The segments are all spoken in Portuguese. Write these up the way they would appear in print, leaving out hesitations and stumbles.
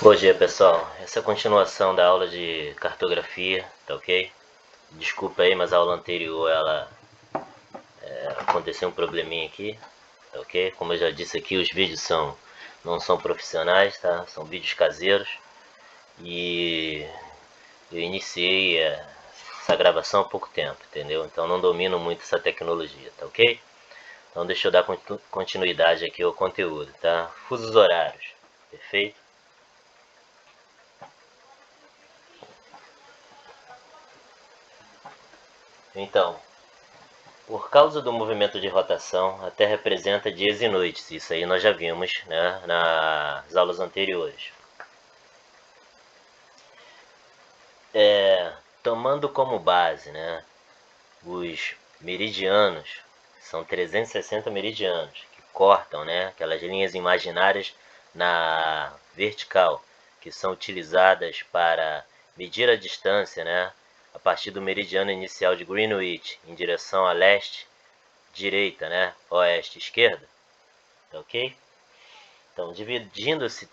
Bom dia, pessoal. Essa é a continuação da aula de cartografia, tá ok? Desculpa aí, mas a aula anterior aconteceu um probleminha aqui, tá ok? Como eu já disse aqui, os vídeos não são profissionais, tá? São vídeos caseiros e eu iniciei essa gravação há pouco tempo, entendeu? Então não domino muito essa tecnologia, tá ok? Então deixa eu dar continuidade aqui ao conteúdo, tá? Fusos horários, perfeito? Então, por causa do movimento de rotação, a Terra apresenta dias e noites. Isso aí nós já vimos, né, nas aulas anteriores. Tomando como base, né, os meridianos, são 360 meridianos que cortam, né, aquelas linhas imaginárias na vertical, que são utilizadas para medir a distância, né, a partir do meridiano inicial de Greenwich em direção a leste, direita, né, oeste, esquerda, tá ok? Então, dividindo-se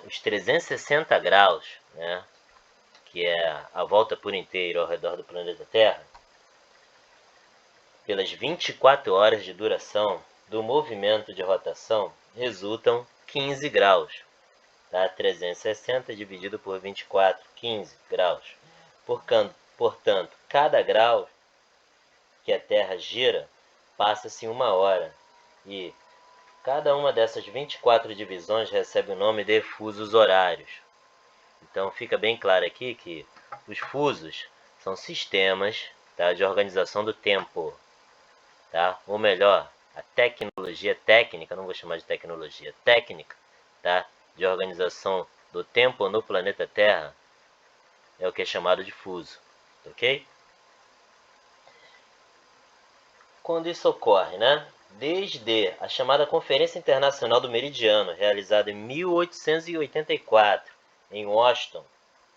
os 360 graus, né, que é a volta por inteiro ao redor do planeta Terra, pelas 24 horas de duração do movimento de rotação, resultam 15 graus. Tá? 360 dividido por 24, 15 graus. Portanto, cada grau que a Terra gira, passa-se 1 hora. E cada uma dessas 24 divisões recebe o nome de fusos horários. Então fica bem claro aqui que os fusos são sistemas, tá, de organização do tempo, tá? Ou melhor, a tecnologia técnica, não vou chamar de tecnologia, técnica, tá, de organização do tempo no planeta Terra é o que é chamado de fuso, ok? Quando isso ocorre, né? Desde a chamada Conferência Internacional do Meridiano, realizada em 1884, em Washington,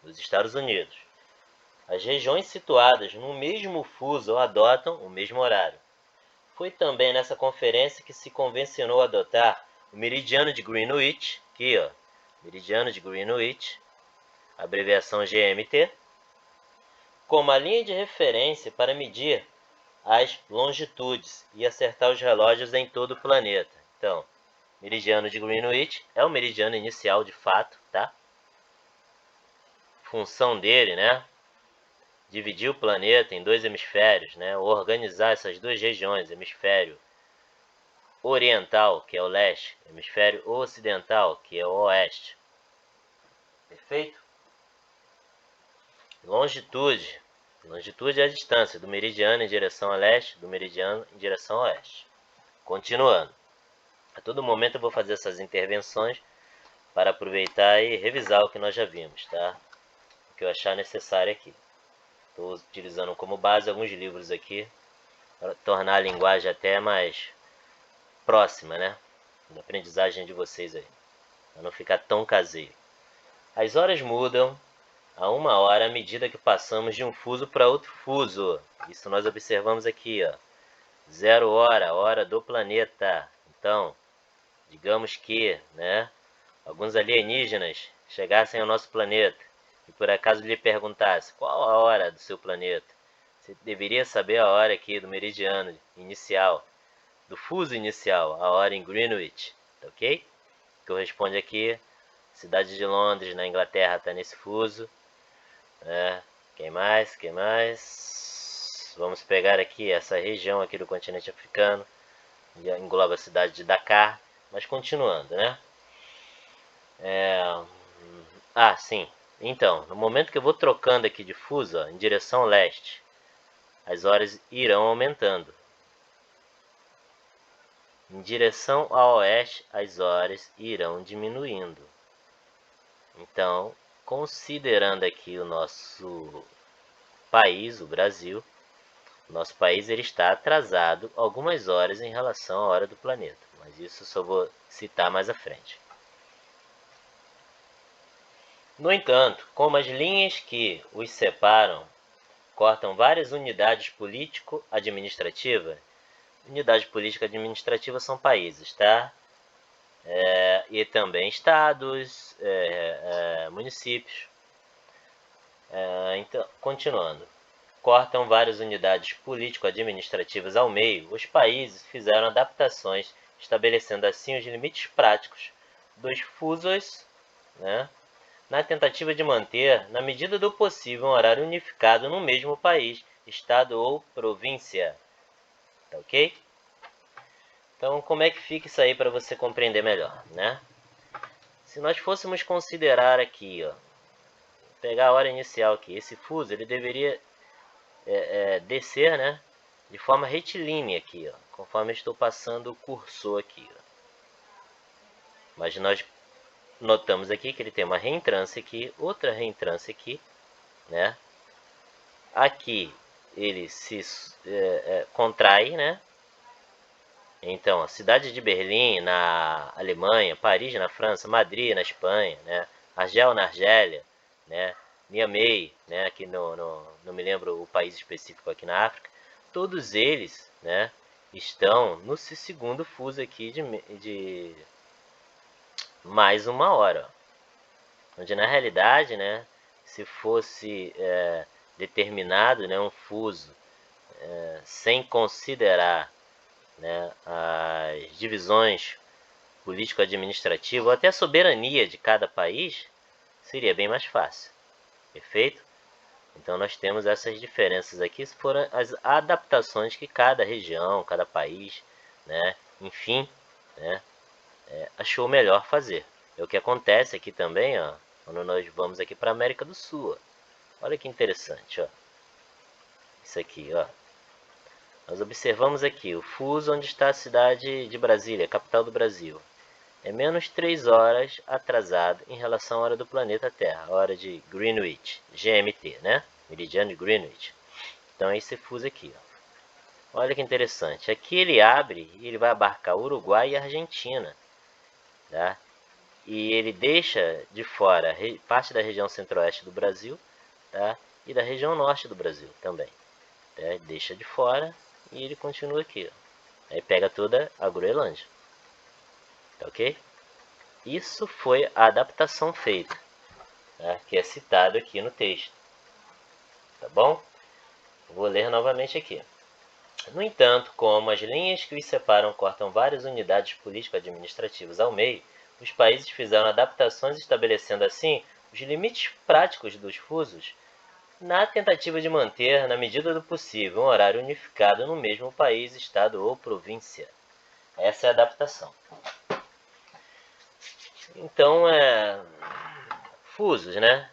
nos Estados Unidos, as regiões situadas no mesmo fuso adotam o mesmo horário. Foi também nessa conferência que se convencionou adotar o meridiano de Greenwich, aqui ó, meridiano de Greenwich, abreviação GMT, como a linha de referência para medir as longitudes e acertar os relógios em todo o planeta. Então, meridiano de Greenwich é o meridiano inicial de fato, tá? Função dele, né? Dividir o planeta em dois hemisférios, né? Organizar essas duas regiões, hemisfério oriental, que é o leste, hemisfério ocidental, que é o oeste. Perfeito? Longitude. Longitude é a distância do meridiano em direção a leste, do meridiano em direção a oeste. Continuando. A todo momento eu vou fazer essas intervenções para aproveitar e revisar o que nós já vimos, tá? O que eu achar necessário aqui. Estou utilizando como base alguns livros aqui, para tornar a linguagem até mais próxima, né? Da aprendizagem de vocês aí, para não ficar tão caseiro. As horas mudam a 1 hora à medida que passamos de um fuso para outro fuso. Isso nós observamos aqui, ó. 0 hora, hora do planeta. Então, digamos que, né, alguns alienígenas chegassem ao nosso planeta e por acaso lhe perguntasse qual a hora do seu planeta, você deveria saber a hora aqui do meridiano inicial, do fuso inicial, a hora em Greenwich, tá ok? Corresponde aqui, cidade de Londres, na Inglaterra, está nesse fuso. Quem mais? Quem mais? Vamos pegar aqui essa região aqui do continente africano, que engloba a cidade de Dakar, mas continuando, né? Sim. Então, no momento que eu vou trocando aqui de fuso, ó, em direção leste, as horas irão aumentando. Em direção a oeste, as horas irão diminuindo. Então, considerando aqui o nosso país, o Brasil, nosso país ele está atrasado algumas horas em relação à hora do planeta, mas isso eu só vou citar mais à frente. No entanto, como as linhas que os separam cortam várias unidades político-administrativas, unidade política-administrativa são países, tá? e também estados, municípios. Então, continuando. Cortam várias unidades político-administrativas ao meio, os países fizeram adaptações, estabelecendo assim os limites práticos dos fusos, né, na tentativa de manter, na medida do possível, um horário unificado no mesmo país, estado ou província. Tá ok? Então, como é que fica isso aí para você compreender melhor, né? Se nós fôssemos considerar aqui, ó, pegar a hora inicial aqui, esse fuso, ele deveria descer, né, de forma retilínea aqui, ó, conforme eu estou passando o cursor aqui, ó. Mas nós notamos aqui que ele tem uma reentrância aqui, outra reentrância aqui, né? Aqui ele se contrai, né? Então, a cidade de Berlim, na Alemanha, Paris, na França, Madrid, na Espanha, né? Argel, na Argélia, né? Niamey, né? Aqui não me lembro o país específico aqui na África. Todos eles, né? Estão no segundo fuso aqui de mais uma hora. Onde na realidade, né? Se fosse determinado, né? Um fuso sem considerar, né, as divisões político-administrativas ou até a soberania de cada país, seria bem mais fácil. Perfeito? Então nós temos essas diferenças aqui, foram as adaptações que cada região, cada país, né, enfim, né, achou melhor fazer. É o que acontece aqui também, ó, quando nós vamos aqui para a América do Sul. Ó. Olha que interessante, ó. Isso aqui, ó. Nós observamos aqui o fuso onde está a cidade de Brasília, capital do Brasil. É menos 3 horas atrasado em relação à hora do planeta Terra, a hora de Greenwich, GMT, né? Meridiano de Greenwich. Então é esse fuso aqui, ó. Olha que interessante. Aqui ele abre e ele vai abarcar Uruguai e Argentina, tá? E ele deixa de fora parte da região centro-oeste do Brasil, tá? E da região norte do Brasil também. Tá? Deixa de fora e ele continua aqui, ó. Aí pega toda a Groenlândia. Tá ok? Isso foi a adaptação feita, né, que é citado aqui no texto. Tá bom? Vou ler novamente aqui. No entanto, como as linhas que os separam cortam várias unidades político-administrativas ao meio, os países fizeram adaptações estabelecendo assim os limites práticos dos fusos na tentativa de manter, na medida do possível, um horário unificado no mesmo país, estado ou província. Essa é a adaptação. Então, fusos, né?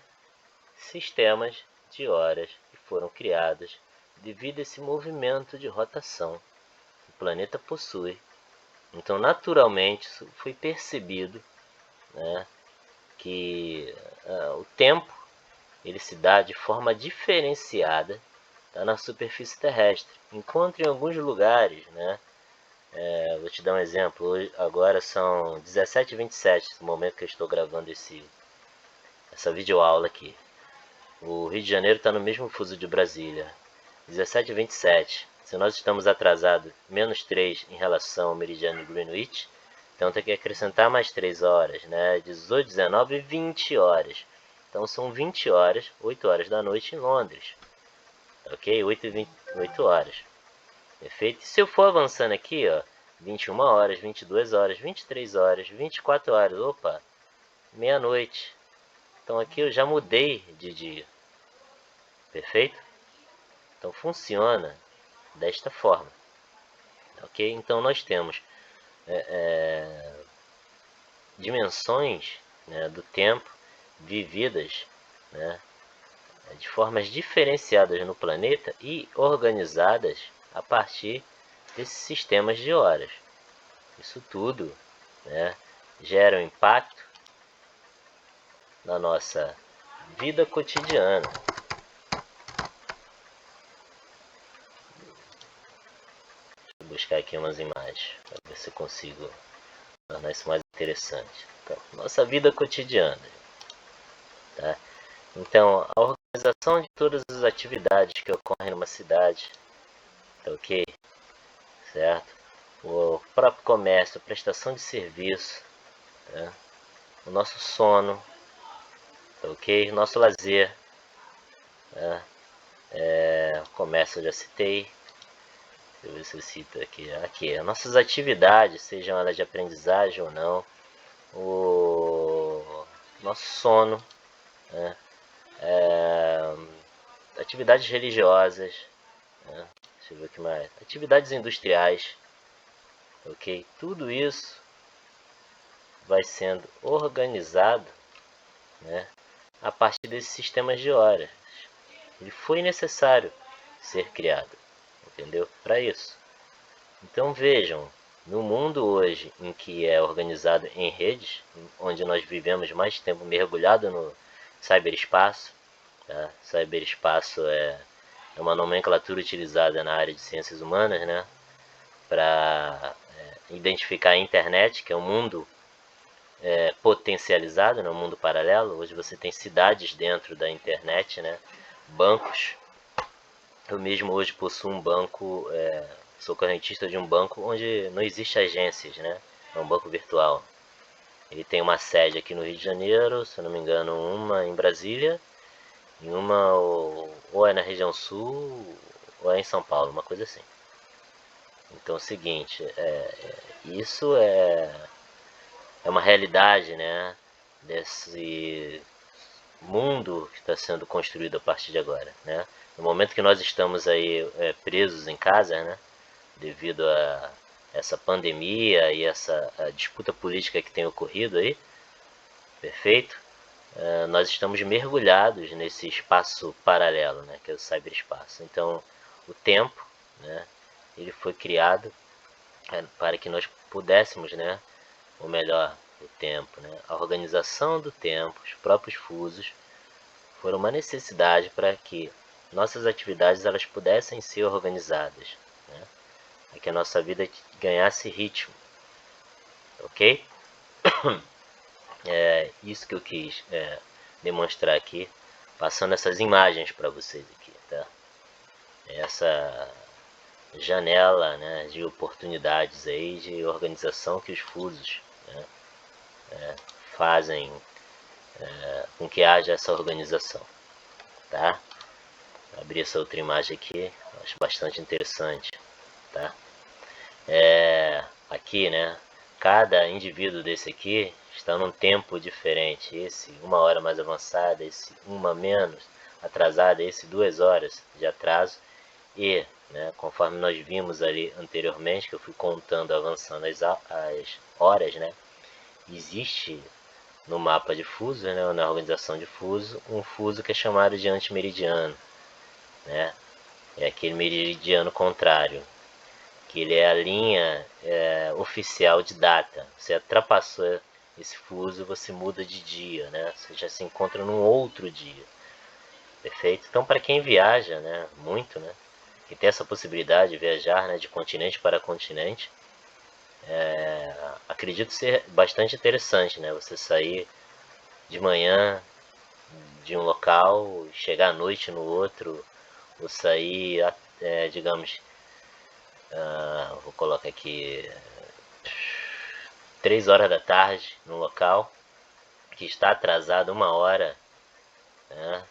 Sistemas de horas que foram criados devido a esse movimento de rotação que o planeta possui. Então, naturalmente, isso foi percebido, né, que o tempo ele se dá de forma diferenciada, tá, na superfície terrestre, enquanto em alguns lugares, né, vou te dar um exemplo, hoje, agora são 17h27, no momento que eu estou gravando essa videoaula aqui. O Rio de Janeiro está no mesmo fuso de Brasília, 17h27. Se nós estamos atrasados menos 3 em relação ao meridiano de Greenwich, então tem que acrescentar mais 3 horas, né? 18, 19 e 20 horas. Então são 20 horas, 8 horas da noite em Londres. Ok? 8 horas. Perfeito? E se eu for avançando aqui, ó, 21 horas, 22 horas, 23 horas, 24 horas, opa, meia-noite. Então aqui eu já mudei de dia. Perfeito? Então funciona desta forma. Ok? Então nós temos dimensões, né, do tempo vividas, né, de formas diferenciadas no planeta e organizadas a partir desses sistemas de horas. Isso tudo, né, gera um impacto na nossa vida cotidiana. Vou buscar aqui umas imagens para ver se eu consigo tornar isso mais interessante. Então, nossa vida cotidiana. Tá? Então, a organização de todas as atividades que ocorrem numa cidade, tá ok? Certo? O próprio comércio, a prestação de serviço, tá? O nosso sono, tá ok? Nosso lazer, tá? Comércio eu já citei. Deixa eu ver se eu cito aqui. Aqui, as nossas atividades, sejam elas de aprendizagem ou não. O nosso sono, né? Atividades religiosas, né? Deixa eu ver o que mais. Atividades industriais, ok? Tudo isso vai sendo organizado, né, a partir desses sistemas de horas. Ele foi necessário ser criado, entendeu? Para isso. Então vejam, no mundo hoje em que é organizado em redes, onde nós vivemos mais tempo mergulhado no cyberespaço, tá? Cyberespaço é uma nomenclatura utilizada na área de ciências humanas, né, para identificar a internet, que é um mundo potencializado, né, um mundo paralelo. Hoje você tem cidades dentro da internet, né, bancos. Eu mesmo hoje possuo um banco, sou correntista de um banco onde não existe agências, né, é um banco virtual. Ele tem uma sede aqui no Rio de Janeiro, se eu não me engano, uma em Brasília, e uma ou é na região sul ou é em São Paulo, uma coisa assim. Então é o seguinte, isso é uma realidade, né, desse mundo que está sendo construído a partir de agora, né? No momento que nós estamos aí presos em casa, né, devido a essa pandemia e essa disputa política que tem ocorrido aí, perfeito? Nós estamos mergulhados nesse espaço paralelo, né, que é o cyberespaço. Então, o tempo, né, ele foi criado para que nós pudéssemos, né, ou melhor, o tempo, né, a organização do tempo, os próprios fusos, foram uma necessidade para que nossas atividades elas pudessem ser organizadas, né, para que a nossa vida ganhasse ritmo, ok? É isso que eu quis demonstrar aqui, passando essas imagens para vocês aqui, tá? Essa janela, né, de oportunidades aí de organização que os fusos, né, fazem com que haja essa organização, tá? Vou abrir essa outra imagem aqui, acho bastante interessante, tá? Aqui, né, cada indivíduo desse aqui está num tempo diferente, esse 1 hora mais avançada, esse uma menos atrasada, esse 2 horas de atraso, e, né, conforme nós vimos ali anteriormente, que eu fui contando, avançando as horas, né, existe no mapa de fuso, né, na organização de fuso, um fuso que é chamado de antimeridiano, né, é aquele meridiano contrário, que ele é a linha oficial de data. Você ultrapassou esse fuso, você muda de dia, né, você já se encontra num outro dia, perfeito? Então, para quem viaja, né, muito, né, que tem essa possibilidade de viajar, né, de continente para continente, acredito ser bastante interessante, né, você sair de manhã de um local, chegar à noite no outro, ou sair, digamos, vou colocar aqui 3 horas da tarde no local que está atrasado 1 hora, né,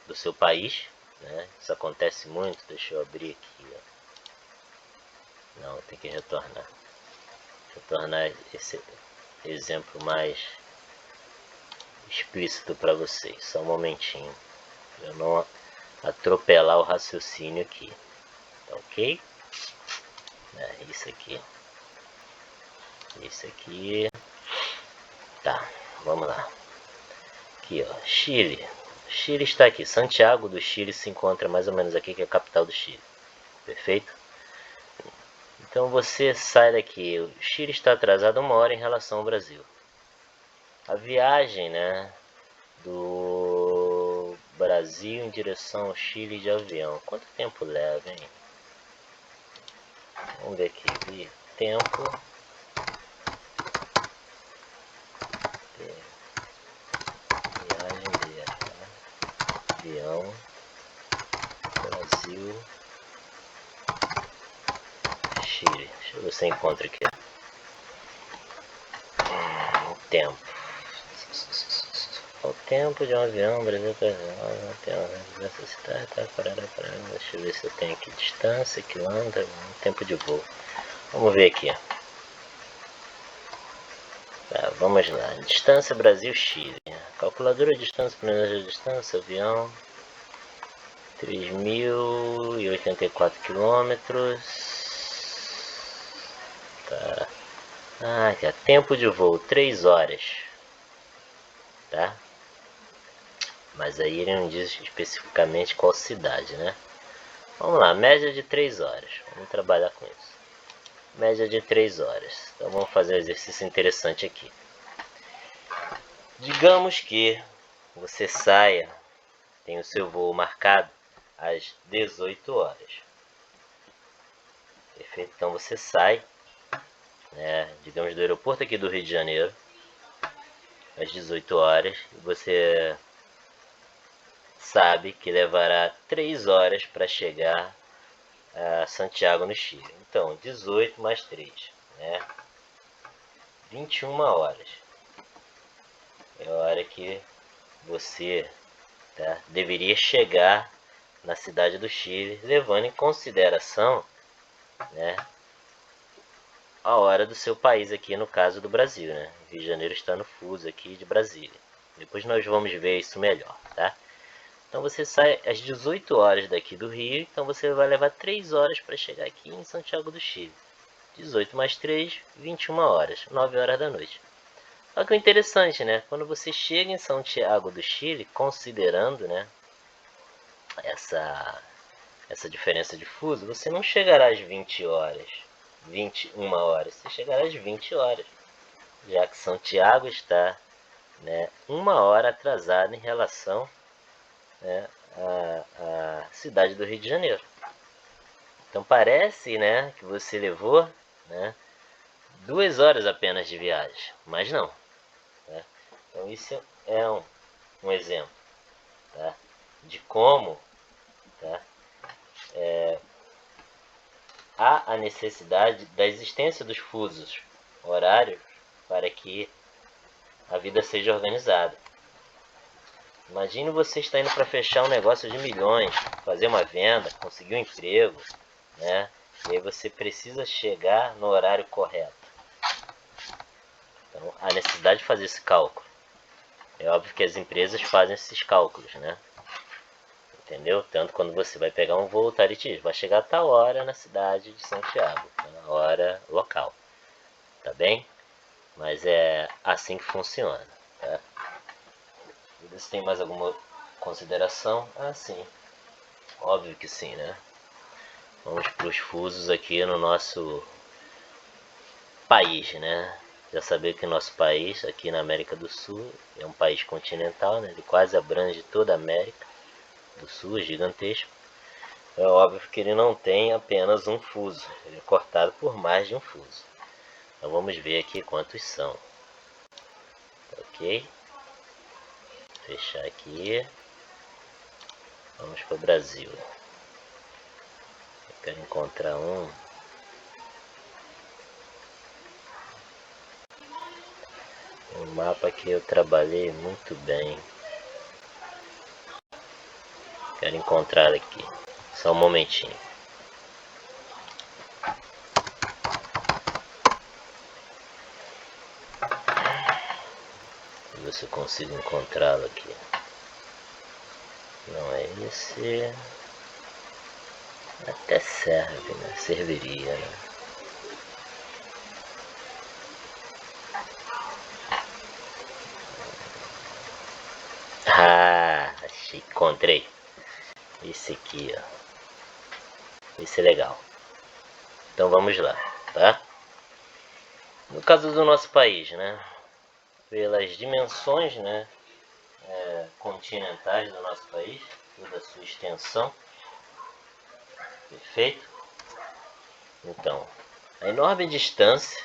do seu país, né? Isso acontece muito. Deixa eu abrir aqui, ó. Não, tem que retornar esse exemplo mais explícito para vocês. Só um momentinho, eu não atropelar o raciocínio aqui, tá ok? Isso aqui, tá, vamos lá. Aqui, ó, Chile. Chile está aqui, Santiago do Chile se encontra mais ou menos aqui, que é a capital do Chile, perfeito? Então você sai daqui, o Chile está atrasado 1 hora em relação ao Brasil. A viagem, né, do Brasil em direção ao Chile de avião, quanto tempo leva, hein? Vamos ver aqui, tempo, viagem de avião, Brasil, Chile. Deixa eu ver se eu encontro aqui. tempo. O tempo de um avião, Brasil, nessa cidade, tá, deixa eu ver se eu tenho aqui distância, quilômetro, tempo de voo. Vamos ver aqui. Tá, vamos lá. Distância Brasil-Chile. Calculadora de distância, planejador de distância, avião. 3.084 quilômetros. Tá. Ah, aqui, tempo de voo, 3 horas. Tá? Mas aí ele não diz especificamente qual cidade, né? Vamos lá, média de 3 horas. Vamos trabalhar com isso. Média de 3 horas. Então vamos fazer um exercício interessante aqui. Digamos que você saia, tem o seu voo marcado às 18 horas. Perfeito? Então você sai, né, digamos, do aeroporto aqui do Rio de Janeiro, às 18 horas, e você sabe que levará 3 horas para chegar a Santiago, no Chile. Então, 18 mais 3, né? 21 horas. É a hora que você, tá, deveria chegar na cidade do Chile, levando em consideração, né, a hora do seu país aqui, no caso do Brasil, né? Rio de Janeiro está no fuso aqui de Brasília. Depois nós vamos ver isso melhor, tá? Então você sai às 18 horas daqui do Rio, então você vai levar 3 horas para chegar aqui em Santiago do Chile. 18 mais 3, 21 horas, 9 horas da noite. Olha que interessante, né? Quando você chega em Santiago do Chile, considerando, né, essa diferença de fuso, você não chegará às 20 horas, 21 horas, você chegará às 20 horas, já que Santiago está, né, 1 hora atrasado em relação, né, à cidade do Rio de Janeiro. Então parece, né, que você levou, né, 2 horas apenas de viagem, mas não. Né? Então isso é um exemplo, tá, de como, tá, há a necessidade da existência dos fusos horários para que a vida seja organizada. Imagine você está indo para fechar um negócio de milhões, fazer uma venda, conseguir um emprego, né? E aí você precisa chegar no horário correto. Então, há necessidade de fazer esse cálculo. É óbvio que as empresas fazem esses cálculos, né? Entendeu? Tanto quando você vai pegar um voo, tá, ele te diz, vai chegar a tal hora na cidade de Santiago, na hora local. Tá bem? Mas é assim que funciona, tá? Se tem mais alguma consideração? Ah, sim. Óbvio que sim, né? Vamos para os fusos aqui no nosso país, né? Já saber que o nosso país, aqui na América do Sul, é um país continental, né? Ele quase abrange toda a América do Sul, é gigantesco. É óbvio que ele não tem apenas um fuso, ele é cortado por mais de um fuso. Então vamos ver aqui quantos são. Ok? Fechar aqui. Vamos para o Brasil. Eu quero encontrar um mapa que eu trabalhei muito bem. Quero encontrar aqui. Só um momentinho. Vou ver se eu consigo encontrá-lo aqui. Não é esse. Até serve, né? Serviria, né? Ah, achei, encontrei. Esse aqui, ó. Esse é legal. Então vamos lá, tá? No caso do nosso país, né? Pelas dimensões, né, continentais do nosso país, toda a sua extensão. Perfeito? Então, a enorme distância,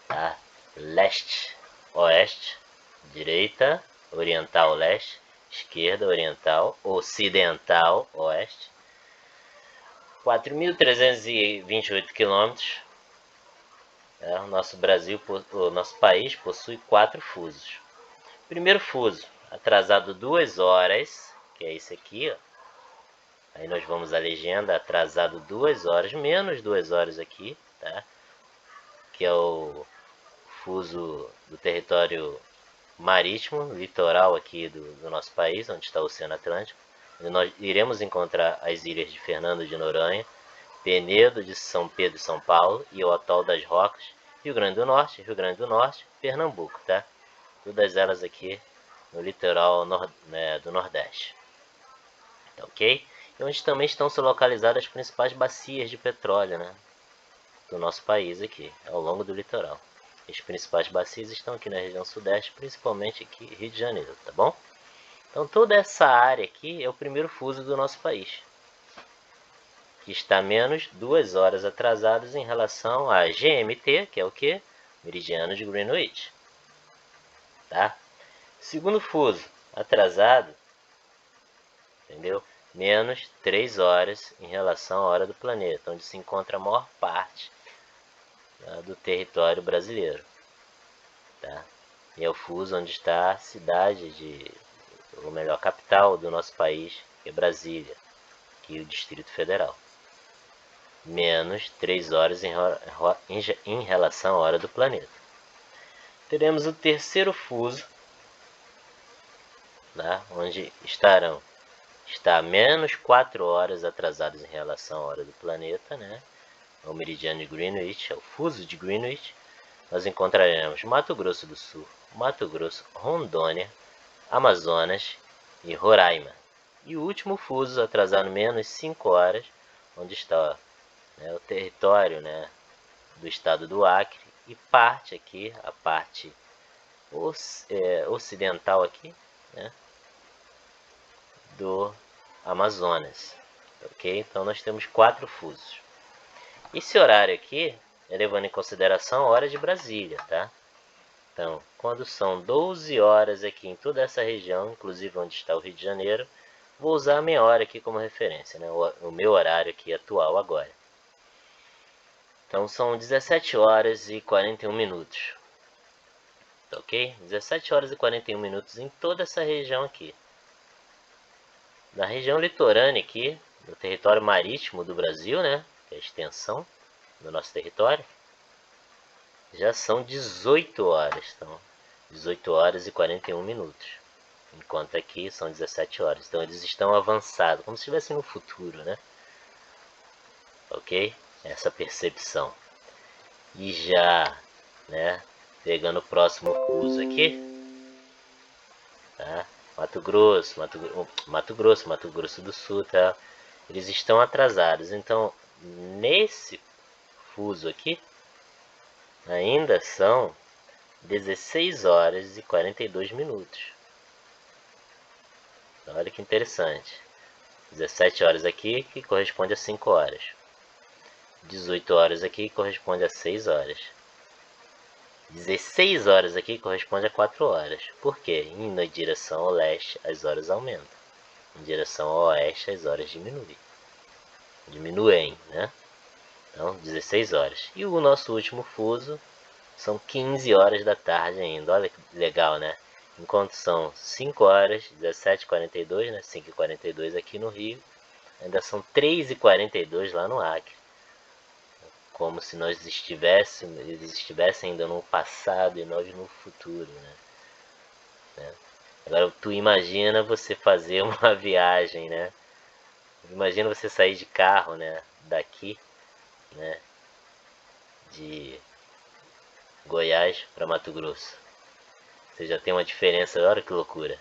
tá? Leste, oeste, direita, oriental, leste, esquerda, oriental, ocidental, oeste, 4.328 quilômetros, tá? Tá? O nosso país possui 4 fusos. Primeiro fuso, atrasado 2 horas, que é esse aqui, ó. Aí nós vamos à legenda, atrasado 2 horas, menos 2 horas aqui, tá? Que é o fuso do território marítimo, litoral aqui do nosso país, onde está o Oceano Atlântico. Nós iremos encontrar as ilhas de Fernando de Noronha, Penedo de São Pedro e São Paulo e o Atol das Rocas, Rio Grande do Norte, Pernambuco, tá? Todas elas aqui no litoral do Nordeste, tá ok? E onde também estão se localizadas as principais bacias de petróleo, né, do nosso país aqui, ao longo do litoral. As principais bacias estão aqui na região sudeste, principalmente aqui Rio de Janeiro, tá bom? Então toda essa área aqui é o primeiro fuso do nosso país, que está menos 2 horas atrasados em relação a GMT, que é o que? Meridiano de Greenwich, tá? Segundo fuso atrasado, entendeu? Menos 3 horas em relação à hora do planeta, onde se encontra a maior parte, né, do território brasileiro, tá? E é o fuso onde está a cidade ou melhor, a capital do nosso país, que é Brasília, que é o Distrito Federal. Menos 3 horas em relação à hora do planeta. Teremos o terceiro fuso, né, onde está menos 4 horas atrasados em relação à hora do planeta, né? O meridiano de Greenwich, é o fuso de Greenwich. Nós encontraremos Mato Grosso do Sul, Mato Grosso, Rondônia, Amazonas e Roraima. E o último fuso, atrasado menos 5 horas, onde está, né, o território, né, do estado do Acre e parte aqui, a parte ocidental aqui, né, do Amazonas, ok? Então nós temos 4 fusos. Esse horário aqui é levando em consideração a hora de Brasília, tá? Então, quando são 12 horas aqui em toda essa região, inclusive onde está o Rio de Janeiro, vou usar a minha hora aqui como referência, né? O meu horário aqui atual agora. Então são 17 horas e 41 minutos, ok? 17 horas e 41 minutos em toda essa região aqui. Na região litorânea aqui, no território marítimo do Brasil, né, que é a extensão do nosso território, já são 18 horas, então 18 horas e 41 minutos, enquanto aqui são 17 horas, então eles estão avançados, como se estivessem no futuro, né, ok? Essa percepção. E já, né, pegando o próximo fuso aqui, tá? Mato Grosso do Sul, tá? Eles estão atrasados. Então, nesse fuso aqui, ainda são 16 horas e 42 minutos. Olha que interessante. 17 horas aqui, que corresponde a 5 horas. 18 horas aqui, corresponde a 6 horas. 16 horas aqui corresponde a 4 horas. Por quê? Indo em direção ao leste, as horas aumentam. Em direção ao oeste, as horas diminuem, né? Então, 16 horas. E o nosso último fuso são 15 horas da tarde ainda. Olha que legal, né? Enquanto são 5 horas, 17h42, né? 5h42 aqui no Rio. Ainda são 3h42 lá no Acre. Como se eles estivessem ainda no passado e nós no futuro, né? Agora tu imagina você fazer uma viagem, né? Imagina você sair de carro, né? Daqui, né? De Goiás para Mato Grosso. Você já tem uma diferença, olha que loucura.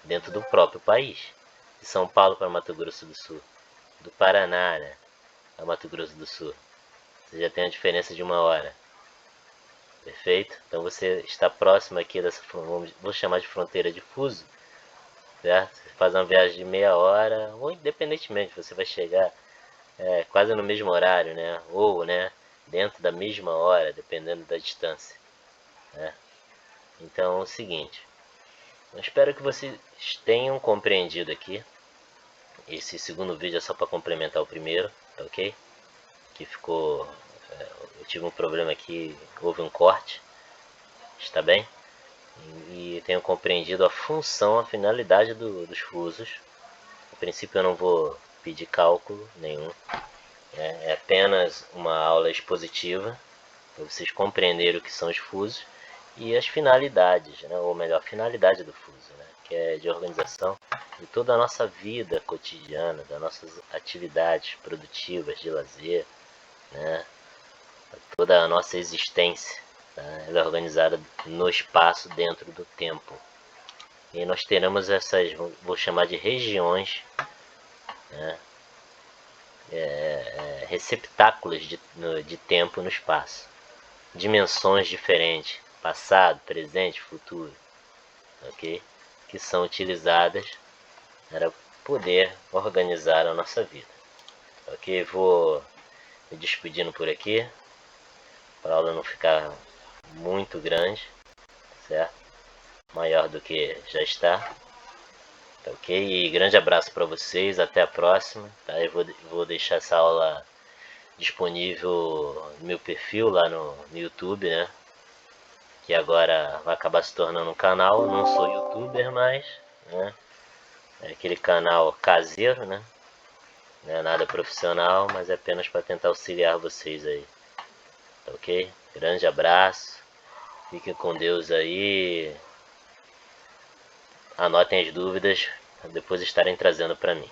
Dentro do próprio país. De São Paulo para Mato Grosso do Sul. Do Paraná, né? A Mato Grosso do Sul. Você já tem a diferença de 1 hora. Perfeito? Então você está próximo aqui dessa, vou chamar de fronteira de fuso, certo? Você faz uma viagem de meia hora, ou independentemente, você vai chegar quase no mesmo horário, né? Ou, né, dentro da mesma hora, dependendo da distância, né? Então é o seguinte, eu espero que vocês tenham compreendido aqui. Esse segundo vídeo é só para complementar o primeiro, tá ok? Que ficou Eu tive um problema aqui, houve um corte, está bem? E tenho compreendido a função, a finalidade dos fusos. A princípio eu não vou pedir cálculo nenhum, né? É apenas uma aula expositiva, para vocês compreenderem o que são os fusos e as finalidades, né? Ou melhor, a finalidade do fuso, né? Que é de organização de toda a nossa vida cotidiana, das nossas atividades produtivas, de lazer, né? Toda a nossa existência, tá? Ela é organizada no espaço, dentro do tempo. E nós teremos essas, vou chamar de regiões, né? Receptáculos de tempo no espaço. Dimensões diferentes, passado, presente, futuro, ok? Que são utilizadas para poder organizar a nossa vida. Ok? Vou me despedindo por aqui, para a aula não ficar muito grande, certo? Maior do que já está. Tá, ok? E grande abraço para vocês, até a próxima. Tá? Eu vou deixar essa aula disponível no meu perfil lá no YouTube, né? Que agora vai acabar se tornando um canal. Eu não sou youtuber mais, né? É aquele canal caseiro, né? Não é nada profissional, mas é apenas para tentar auxiliar vocês aí. Tá ok? Grande abraço. Fiquem com Deus aí. Anotem as dúvidas para depois estarem trazendo para mim.